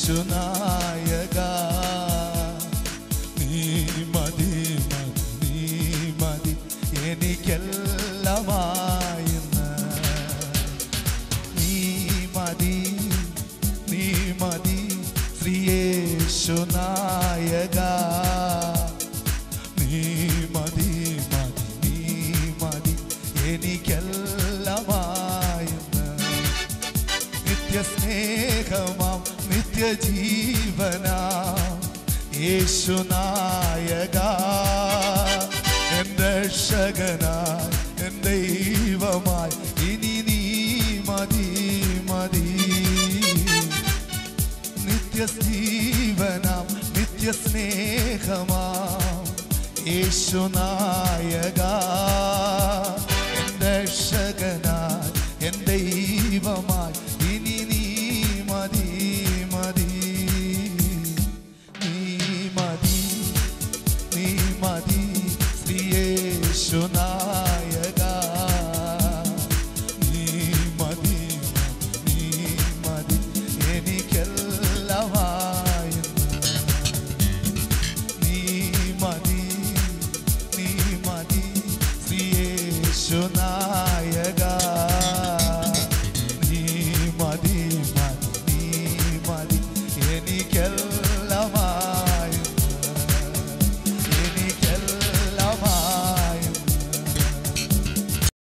യേശുനായക നീ മതി നീ മതി എനിക്കെല്ലാമായിന്ന് നീ മതി ശ്രീ യേശുനായക നീ മതി എനിക്കെല്ലാമായിന്ന് നിത്യസ്നേഹമാം നിത്യജീവനാം യേശുനായക എൻ്റെ രക്ഷകനായി എൻ്റെ ദൈവമായി ഇനി നീ മതി നിത്യജീവനാം നിത്യസ്നേഹമാം യേശുനായക എൻ്റെ രക്ഷകനായി എൻ്റെ ദൈവമായി ഇനി നീ മതി ശ്രീ യേശുനായക നീ മതി എനിക്കെല്ലാമായിന്ന് നീ മതി ശ്രീ യേശുനായക